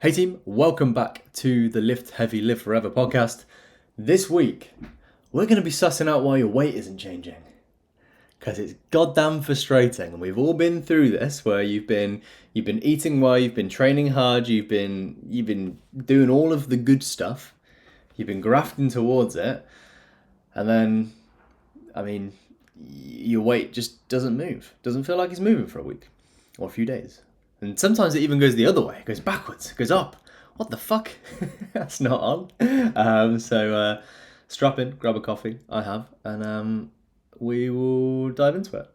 Hey team, welcome back to the Lift Heavy Live Forever podcast. This week, we're going to be sussing out why your weight isn't changing. Because it's goddamn frustrating, and we've all been through this, where you've been eating well, you've been training hard, you've been doing all of the good stuff, you've been grafting towards it, and then, your weight just doesn't move. Doesn't feel like it's moving for a week or a few days. And sometimes it even goes the other way. It goes backwards. It goes up. What the fuck? That's not on. So strap in, grab a coffee. I have. And we will dive into it.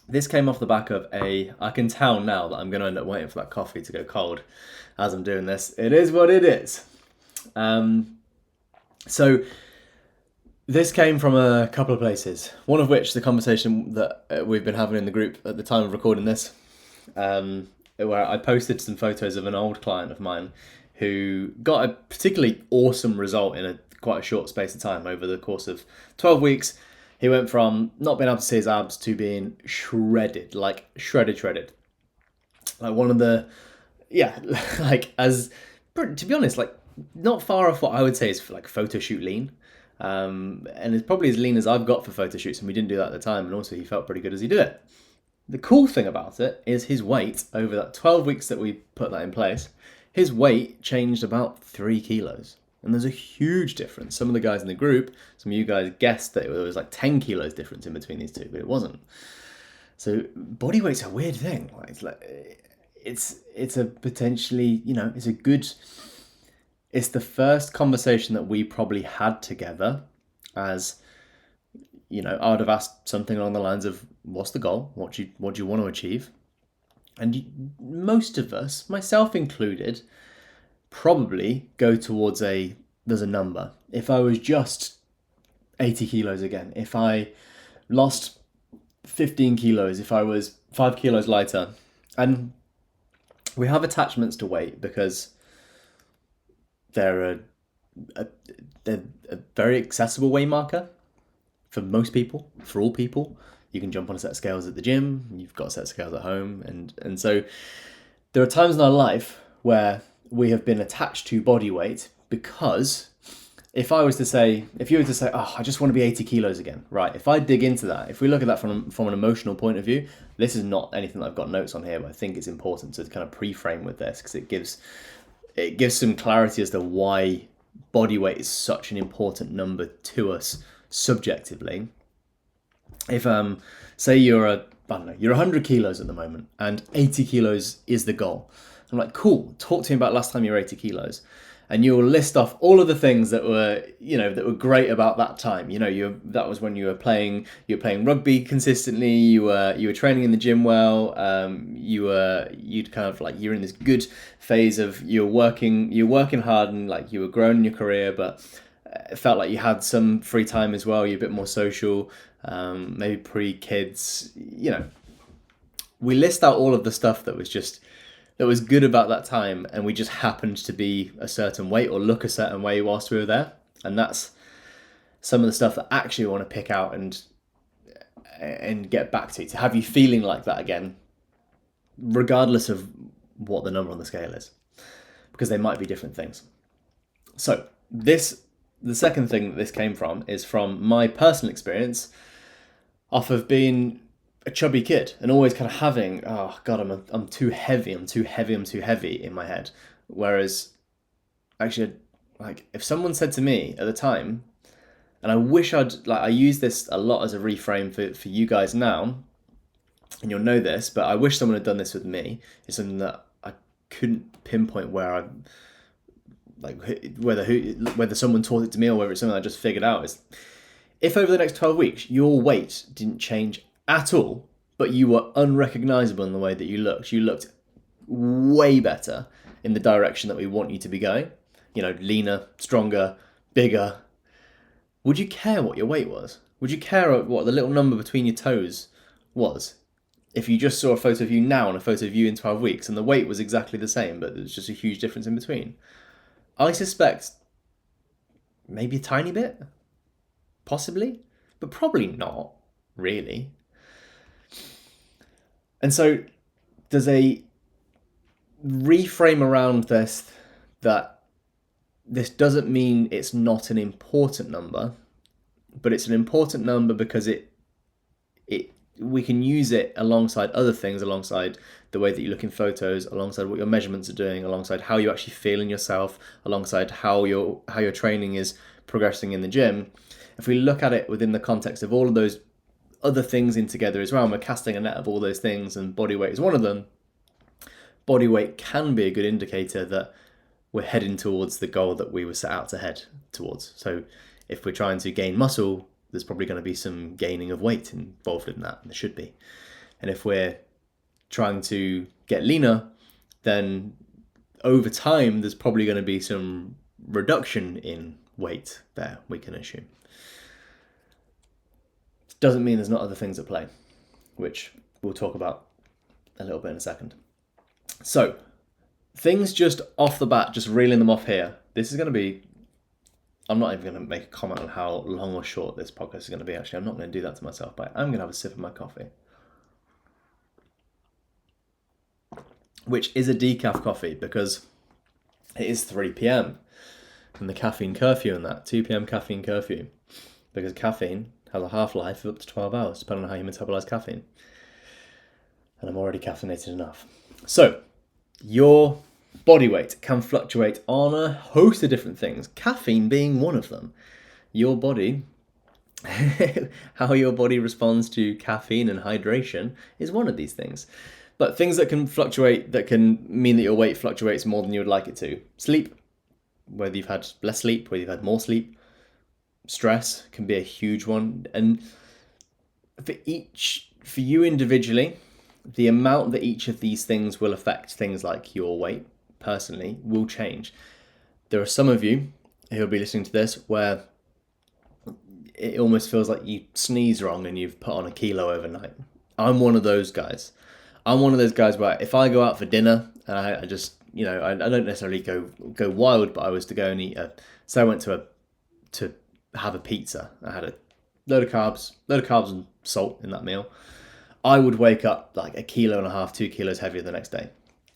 This came off the back of I can tell now that I'm going to end up waiting for that coffee to go cold as I'm doing this. It is what it is. So this came from a couple of places, one of which the conversation that we've been having in the group at the time of recording this, where I posted some photos of an old client of mine who got a particularly awesome result in quite a short space of time. Over the course of 12 weeks, he went from not being able to see his abs to being shredded, like shredded. Like one of the, to be honest, like not far off what I would say is like photo shoot lean. And it's probably as lean as I've got for photo shoots, and we didn't do that at the time, and also he felt pretty good as he did it. The cool thing about it is his weight, over that 12 weeks that we put that in place, his weight changed about 3 kilos. And there's a huge difference. Some of the guys in the group, some of you guys guessed that it was like 10 kilos difference in between these two, but it wasn't. So body weight's a weird thing. It's a potentially, it's the first conversation that we probably had together as, I would have asked something along the lines of, what's the goal? What do you want to achieve? And most of us, myself included, probably go towards there's a number. If I was just 80 kilos again, if I lost 15 kilos, if I was 5 kilos lighter, and we have attachments to weight because they're a very accessible weight marker for most people, for all people. You can jump on a set of scales at the gym, you've got a set of scales at home, and so there are times in our life where we have been attached to body weight because if you were to say, oh, I just want to be 80 kilos again, right? If I dig into that, if we look at that from an emotional point of view, this is not anything that I've got notes on here, but I think it's important to kind of pre-frame with this because it gives some clarity as to why body weight is such an important number to us subjectively. If say you're 100 kilos at the moment and 80 kilos is the goal, I'm like, cool, talk to me about last time you were 80 kilos. And you'll list off all of the things that were great about that time. That was when you were playing rugby consistently. You were training in the gym well. You're in this good phase of you're working hard and like you were growing in your career, but it felt like you had some free time as well. You're a bit more social, maybe pre-kids. We list out all of the stuff that was good about that time, and we just happened to be a certain weight or look a certain way whilst we were there. And that's some of the stuff that actually I want to pick out and get back to have you feeling like that again, regardless of what the number on the scale is, because they might be different things. So the second thing that this came from is from my personal experience off of being a chubby kid and always kind of having, oh God, I'm too heavy in my head. Whereas actually, like if someone said to me at the time, and I wish I use this a lot as a reframe for you guys now, and you'll know this, but I wish someone had done this with me. It's something that I couldn't pinpoint whether someone taught it to me or whether it's something I just figured out. Is if over the next 12 weeks your weight didn't change at all, but you were unrecognizable in the way that you looked way better in the direction that we want you to be going, leaner, stronger, bigger, would you care what your weight was? Would you care what the little number between your toes was? If you just saw a photo of you now and a photo of you in 12 weeks and the weight was exactly the same, but there's just a huge difference in between. I suspect maybe a tiny bit, possibly, but probably not really. And so there's a reframe around this, that this doesn't mean it's not an important number, but it's an important number because it we can use it alongside other things, alongside the way that you look in photos, alongside what your measurements are doing, alongside how you actually feel in yourself, alongside how your training is progressing in the gym. If we look at it within the context of all of those other things in together as well, and we're casting a net of all those things, and body weight is one of them, body weight can be a good indicator that we're heading towards the goal that we were set out to head towards. So if we're trying to gain muscle, there's probably going to be some gaining of weight involved in that, and there should be. And if we're trying to get leaner, then over time there's probably going to be some reduction in weight there, we can assume. Doesn't mean there's not other things at play, which we'll talk about a little bit in a second. So, things just off the bat, just reeling them off here. This is going to be, I'm not even going to make a comment on how long or short this podcast is going to be. Actually, I'm not going to do that to myself, but I'm going to have a sip of my coffee, which is a decaf coffee because it is 3 p.m. and the caffeine curfew and that, 2 p.m. caffeine curfew, because caffeine has a half-life of up to 12 hours, depending on how you metabolize caffeine. And I'm already caffeinated enough. So, your body weight can fluctuate on a host of different things, caffeine being one of them. Your body, how your body responds to caffeine and hydration is one of these things. But things that can fluctuate, that can mean that your weight fluctuates more than you would like it to. Sleep, whether you've had less sleep, whether you've had more sleep. Stress can be a huge one. And for you individually, the amount that each of these things will affect things like your weight personally will change. There are some of you who will be listening to this where it almost feels like you sneeze wrong and you've put on a kilo overnight. I'm one of those guys. I'm one of those guys where if I go out for dinner, I just, I don't necessarily go wild, but I was to go and eat so I went to have a pizza. I had a load of carbs and salt in that meal. I would wake up like 1.5 kilos, 2 kilos heavier the next day.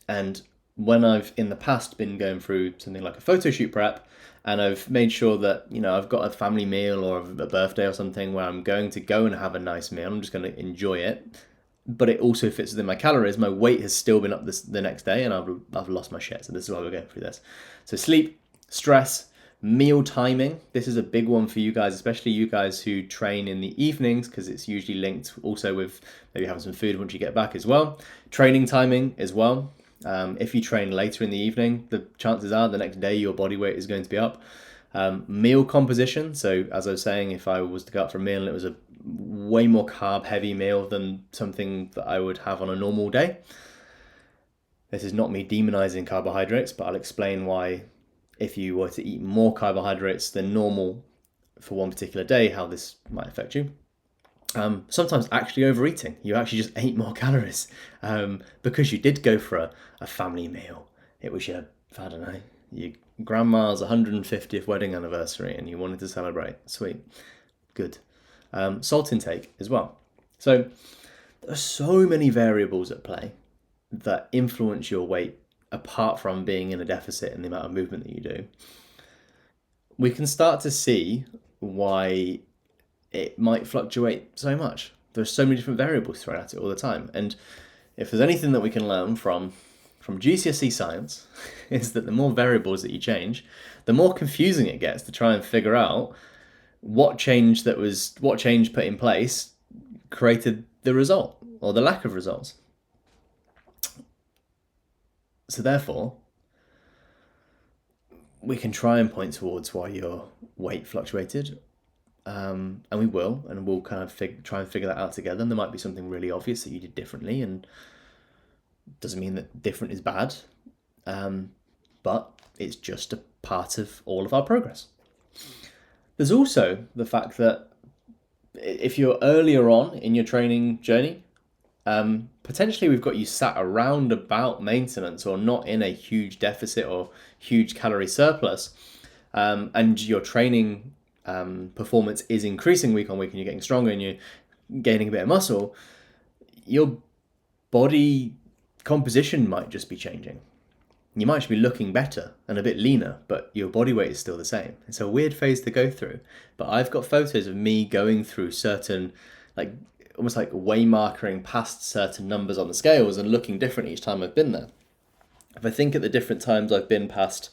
And when I've in the past been going through something like a photo shoot prep, and I've made sure that, I've got a family meal or a birthday or something where I'm going to go and have a nice meal, I'm just going to enjoy it, but it also fits within my calories, my weight has still been up the next day and I've lost my shit. So this is why we're going through this. So sleep, stress, meal timing. This is a big one for you guys, especially you guys who train in the evenings, because it's usually linked also with maybe having some food once you get back as well. Training timing as well. If you train later in the evening, the chances are the next day your body weight is going to be up. Meal composition. So as I was saying, if I was to go out for a meal and it was a way more carb heavy meal than something that I would have on a normal day. This is not me demonizing carbohydrates, but I'll explain why if you were to eat more carbohydrates than normal for one particular day, how this might affect you. Sometimes actually overeating. You actually just ate more calories because you did go for a family meal. It was your grandma's 150th wedding anniversary and you wanted to celebrate. Sweet. Good. Salt intake as well. So there are so many variables at play that influence your weight apart from being in a deficit in the amount of movement that you do. We can start to see why it might fluctuate so much. There's so many different variables thrown at it all the time. And if there's anything that we can learn from GCSE science, is that the more variables that you change, the more confusing it gets to try and figure out what change put in place created the result or the lack of results. So therefore, we can try and point towards why your weight fluctuated, and we will, and we'll kind of try and figure that out together. And there might be something really obvious that you did differently, and doesn't mean that different is bad, but it's just a part of all of our progress. There's also the fact that if you're earlier on in your training journey, potentially we've got you sat around about maintenance or not in a huge deficit or huge calorie surplus, and your training performance is increasing week on week and you're getting stronger and you're gaining a bit of muscle, your body composition might just be changing. You might actually be looking better and a bit leaner, but your body weight is still the same. It's a weird phase to go through. But I've got photos of me going through certain, like almost like way markering past certain numbers on the scales and looking different each time I've been there. If I think at the different times I've been past,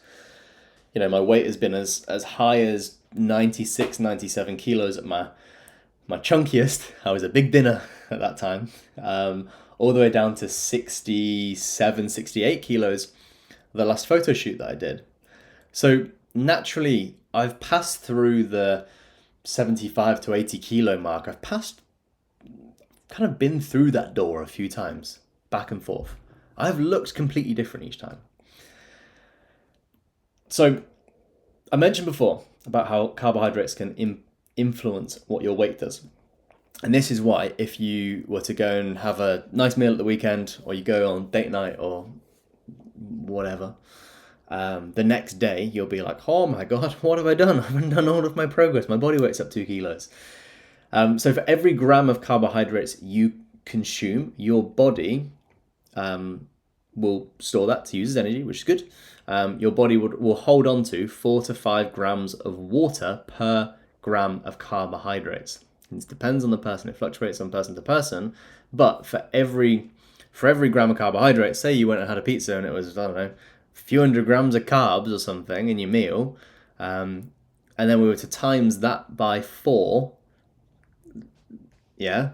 my weight has been as high as 96, 97 kilos at my chunkiest. I was a big dinner at that time. All the way down to 67, 68 kilos the last photo shoot that I did. So naturally, I've passed through the 75 to 80 kilo mark. I've kind of been through that door a few times, back and forth. I've looked completely different each time. So I mentioned before about how carbohydrates can influence what your weight does. And this is why if you were to go and have a nice meal at the weekend, or you go on date night or whatever, the next day you'll be like, oh my god, what have I done? I haven't done all of my progress. My body weight's up 2 kilos. So for every gram of carbohydrates you consume, your body will store that to use as energy, which is good. Your body will hold on to 4 to 5 grams of water per gram of carbohydrates. It depends on the person. It fluctuates on person to person, but for every gram of carbohydrates, say you went and had a pizza and it was, I don't know, a few hundred grams of carbs or something in your meal, and then we were to times that by 4, yeah,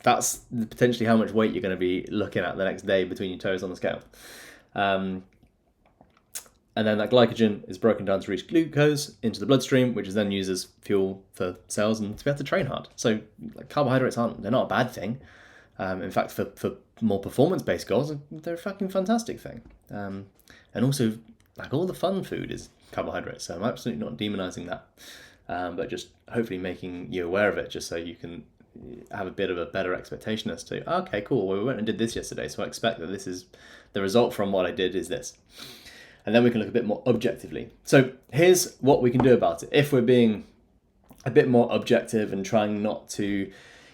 that's potentially how much weight you're going to be looking at the next day between your toes on the scale. And then that glycogen is broken down to reach glucose into the bloodstream, which is then used as fuel for cells and to be able to train hard. So carbohydrates they're not a bad thing. In fact, for more performance-based goals, they're a fucking fantastic thing. And also, all the fun food is carbohydrates, so I'm absolutely not demonizing that. But just hopefully making you aware of it, just so you can have a bit of a better expectation as to, okay, cool, well, we went and did this yesterday, so I expect that this is the result from what I did is this. And then we can look a bit more objectively. So here's what we can do about it. If we're being a bit more objective and trying not to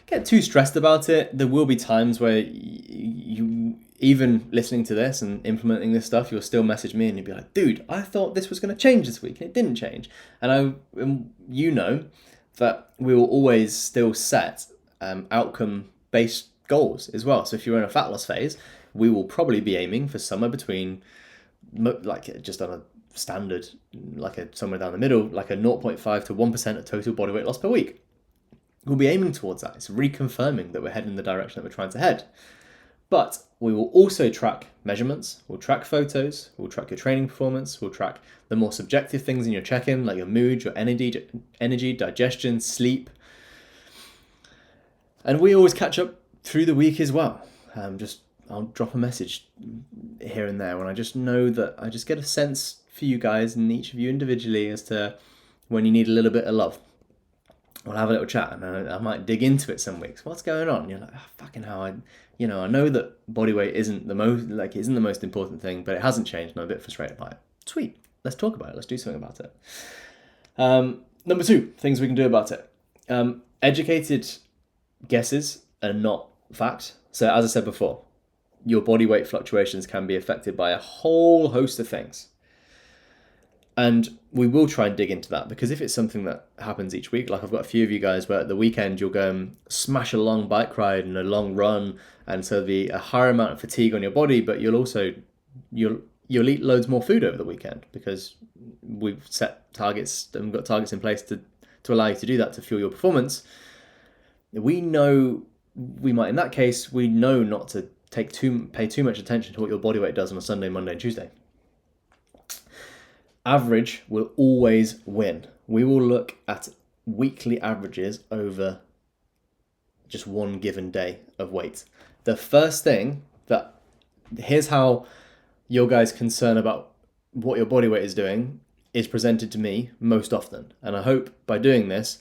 get too stressed about it, there will be times where you even listening to this and implementing this stuff, you'll still message me and you'll be like, dude, I thought this was going to change this week and it didn't change. And you know that we will always still set outcome-based goals as well. So if you're in a fat loss phase, we will probably be aiming for somewhere between, like just on a standard, somewhere down the middle, like a 0.5 to 1% of total body weight loss per week. We'll be aiming towards that. It's reconfirming that we're heading in the direction that we're trying to head. But we will also track measurements, we'll track photos, we'll track your training performance, we'll track the more subjective things in your check-in, like your mood, your energy, digestion, sleep. And we always catch up through the week as well. I'll drop a message here and there when I just know that I just get a sense for you guys and each of you individually as to when you need a little bit of love. We'll have a little chat and I might dig into it some weeks. What's going on? And you're like, fucking hell, I know that body weight isn't the most important thing, but it hasn't changed and I'm a bit frustrated by it. Sweet. Let's talk about it. Let's do something about it. Number 2, things we can do about it. Educated guesses are not fact. So as I said before, your body weight fluctuations can be affected by a whole host of things. And we will try and dig into that, because if it's something that happens each week, like I've got a few of you guys where at the weekend you'll go and smash a long bike ride and a long run, and so there'll be a higher amount of fatigue on your body, but you'll eat loads more food over the weekend because we've set targets and we've got targets in place to allow you to do that, to fuel your performance. We know in that case not to pay too much attention to what your body weight does on a Sunday, Monday, and Tuesday. Average will always win. We will look at weekly averages over just one given day of weight. The first thing here's how your guys' concern about what your body weight is doing is presented to me most often. And I hope by doing this,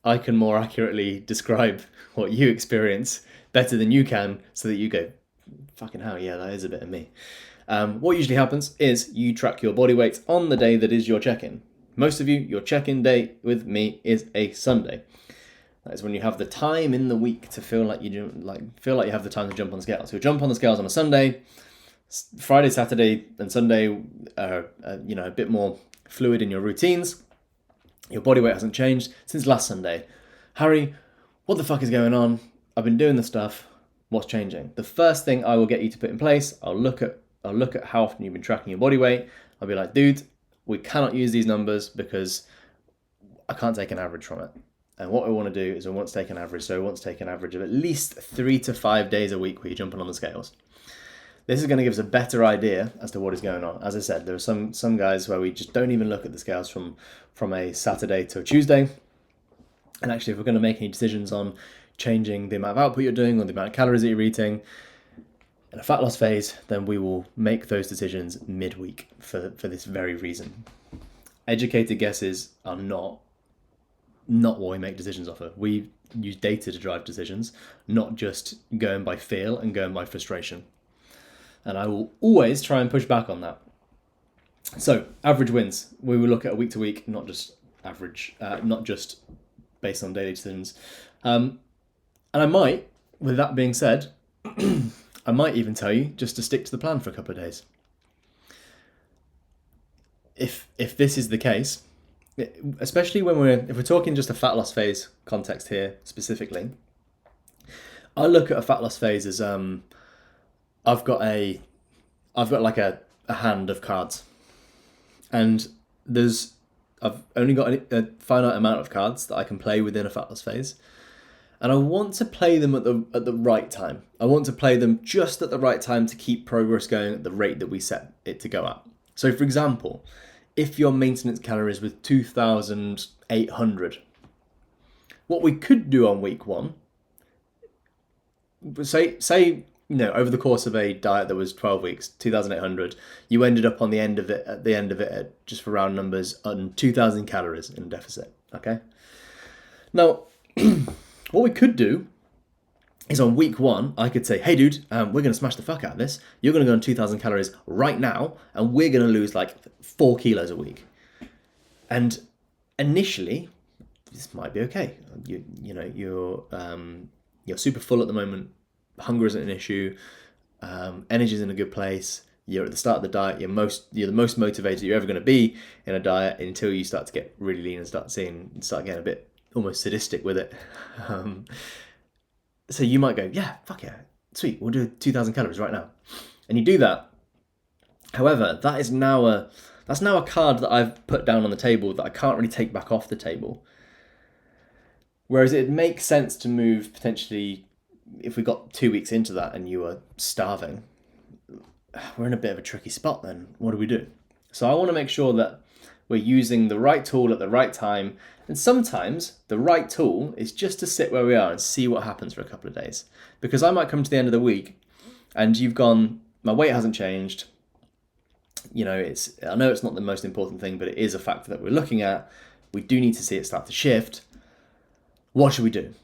I can more accurately describe what you experience better than you can, so that you go, fucking hell, yeah, that is a bit of me. What usually happens is you track your body weight on the day that is your check-in. Most of you, your check-in day with me is a Sunday. That is when you have the time in the week to feel like you have the time to jump on the scales. So you'll jump on the scales on a Sunday, Friday, Saturday, and Sunday are a bit more fluid in your routines. Your body weight hasn't changed since last Sunday. Harry, what the fuck is going on? I've been doing the stuff. What's changing? The first thing I will get you to put in place, I'll look at how often you've been tracking your body weight. I'll be like, dude, we cannot use these numbers because I can't take an average from it. And what we want to do is we want to take an average. So we want to take an average of at least 3 to 5 days a week where you're jumping on the scales. This is going to give us a better idea as to what is going on. As I said, there are some guys where we just don't even look at the scales from a Saturday to a Tuesday. And actually, if we're going to make any decisions on changing the amount of output you're doing or the amount of calories that you're eating in a fat loss phase, then we will make those decisions midweek for this very reason. Educated guesses are not what we make decisions off of. We use data to drive decisions, not just going by feel and going by frustration. And I will always try and push back on that. So, average wins. We will look at a week to week, not just average, not just based on daily decisions. And I might, with that being said, I might even tell you just to stick to the plan for a couple of days. If this is the case, especially if we're talking just a fat loss phase context here specifically, I look at a fat loss phase as I've got like a hand of cards, and I've only got a finite amount of cards that I can play within a fat loss phase, and I want to play them at the right time. I want to play them just at the right time to keep progress going at the rate that we set it to go at. So, for example, if your maintenance calories was 2,800, what we could do on week one, say over the course of a diet that was 12 weeks, 2,800, you ended up at the end of it at, just for round numbers, on 2,000 calories in deficit. Okay. Now, what we could do is on week one, I could say, hey dude, we're going to smash the fuck out of this. You're going to go on 2,000 calories right now, and we're going to lose like 4 kilos a week. And initially, this might be okay. You're super full at the moment. Hunger isn't an issue. Energy's in a good place. You're at the start of the diet. You're the most motivated you're ever going to be in a diet until you start to get really lean and start getting a bit almost sadistic with it. So you might go, yeah, fuck yeah, sweet, we'll do 2,000 calories right now. And you do that. However, that's now a card that I've put down on the table that I can't really take back off the table. Whereas it makes sense to move potentially, if we got 2 weeks into that and you were starving, we're in a bit of a tricky spot then. What do we do? So I want to make sure that we're using the right tool at the right time. And sometimes the right tool is just to sit where we are and see what happens for a couple of days. Because I might come to the end of the week and you've gone, my weight hasn't changed. I know it's not the most important thing, but it is a factor that we're looking at. We do need to see it start to shift. What should we do?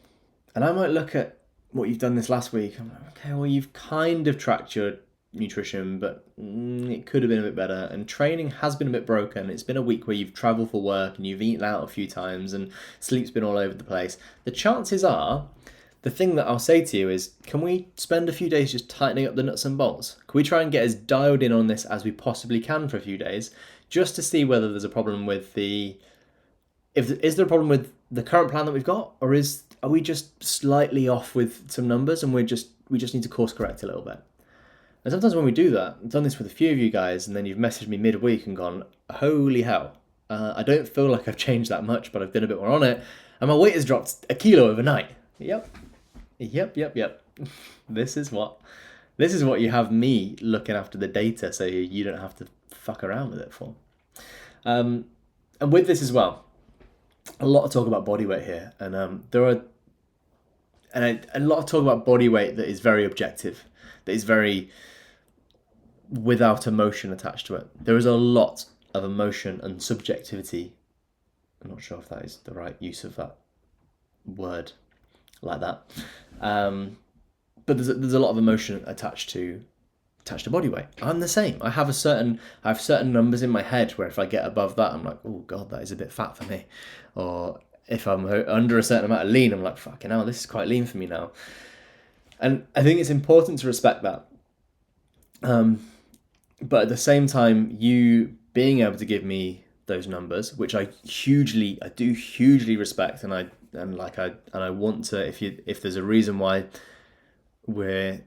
And I might look at what you've done this last week. I'm like, okay, well, you've kind of tracked your nutrition, but it could have been a bit better, and training has been a bit broken. It's been a week where you've travelled for work and you've eaten out a few times and sleep's been all over the place. The chances are, the thing that I'll say to you is, can we spend a few days just tightening up the nuts and bolts? Can we try and get as dialed in on this as we possibly can for a few days, just to see whether there's a problem with is there a problem with the current plan that we've got, or are we just slightly off with some numbers and we just need to course correct a little bit? And sometimes when we do that, I've done this with a few of you guys, and then you've messaged me midweek and gone, holy hell, I don't feel like I've changed that much, but I've been a bit more on it, and my weight has dropped 1 kilo overnight. Yep. This is what you have me looking after the data, so you don't have to fuck around with it for. And with this as well, a lot of talk about body weight here, and a lot of talk about body weight that is very objective, that is very without emotion attached to it. There is a lot of emotion and subjectivity. I'm not sure if that is the right use of that word like that, but there's a lot of emotion attached to body weight. I'm the same. I have certain numbers in my head where if I get above that, I'm like, oh god, that is a bit fat for me. Or if I'm under a certain amount of lean, I'm like, fucking hell, this is quite lean for me now. And I think it's important to respect that. But at the same time, you being able to give me those numbers, which I do hugely respect, and I want to. If there's a reason why we're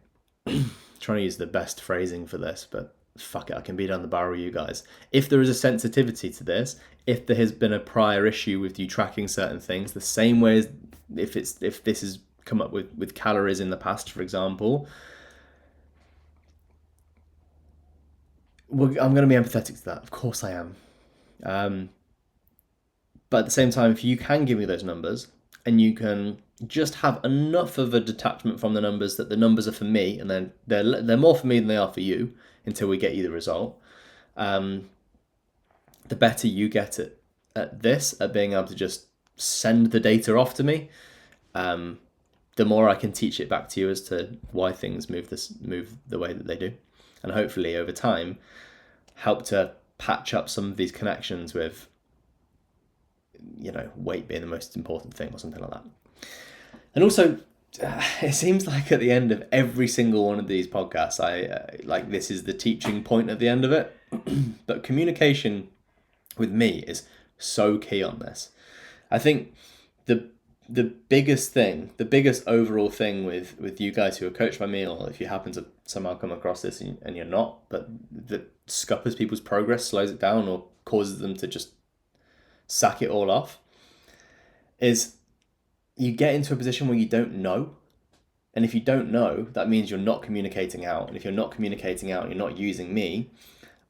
trying to use the best phrasing for this, but fuck it, I can be down the barrel, you guys. If there is a sensitivity to this, if there has been a prior issue with you tracking certain things, the same way as if this has come up with calories in the past, for example, I'm going to be empathetic to that. Of course I am. But at the same time, if you can give me those numbers and you can just have enough of a detachment from the numbers that the numbers are for me, and then they're more for me than they are for you until we get you the result, the better you get at being able to just send the data off to me, the more I can teach it back to you as to why things move the way that they do, and hopefully over time help to patch up some of these connections with, weight being the most important thing or something like that. And also, it seems like at the end of every single one of these podcasts, this is the teaching point at the end of it. But communication with me is so key on this. I think the biggest overall thing with you guys who are coached by me, or if you happen to somehow come across this and you're not, but that scuppers people's progress, slows it down, or causes them to just sack it all off, is you get into a position where you don't know. And if you don't know, that means you're not communicating out. And if you're not communicating out and you're not using me,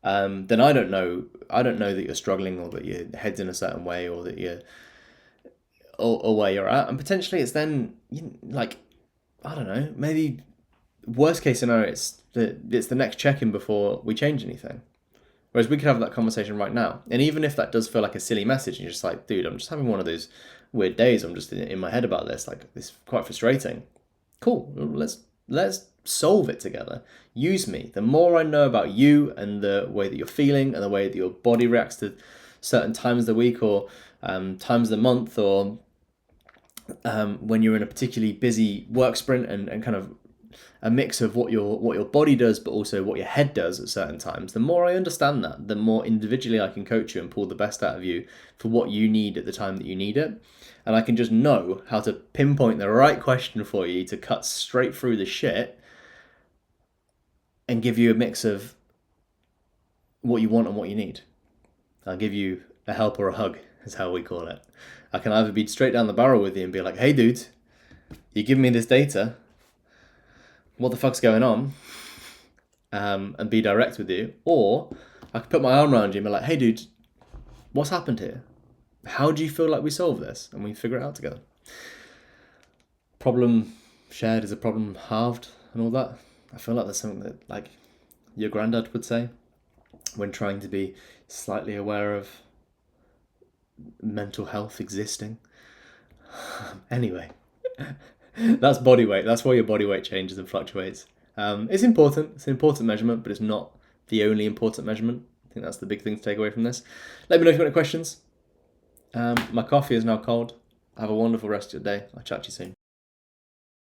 then I don't know that you're struggling, or that your head's in a certain way, or that you're or where you're at. And potentially it's then I don't know, maybe worst case scenario, it's the next check-in before we change anything. Whereas we could have that conversation right now. And even if that does feel like a silly message, and you're just like, dude, I'm just having one of those weird days. I'm just in my head about this. Like, this is quite frustrating. Cool. Let's solve it together. Use me. The more I know about you and the way that you're feeling and the way that your body reacts to certain times of the week, or times of the month, or when you're in a particularly busy work sprint, and kind of a mix of what your body does, but also what your head does at certain times, the more I understand that, the more individually I can coach you and pull the best out of you for what you need at the time that you need it. And I can just know how to pinpoint the right question for you to cut straight through the shit and give you a mix of what you want and what you need. I'll give you a help or a hug, is how we call it. I can either be straight down the barrel with you and be like, hey dude, you give me this data, what the fuck's going on, and be direct with you. Or I could put my arm around you and be like, hey dude, what's happened here? How do you feel like we solve this? And we figure it out together. Problem shared is a problem halved, and all that. I feel like that's something that, like, your granddad would say when trying to be slightly aware of mental health existing. Anyway, that's body weight. That's why your body weight changes and fluctuates. It's important. It's an important measurement, but it's not the only important measurement. I think that's the big thing to take away from this. Let me know if you've got any questions. My coffee is now cold. Have a wonderful rest of your day. I'll chat to you soon.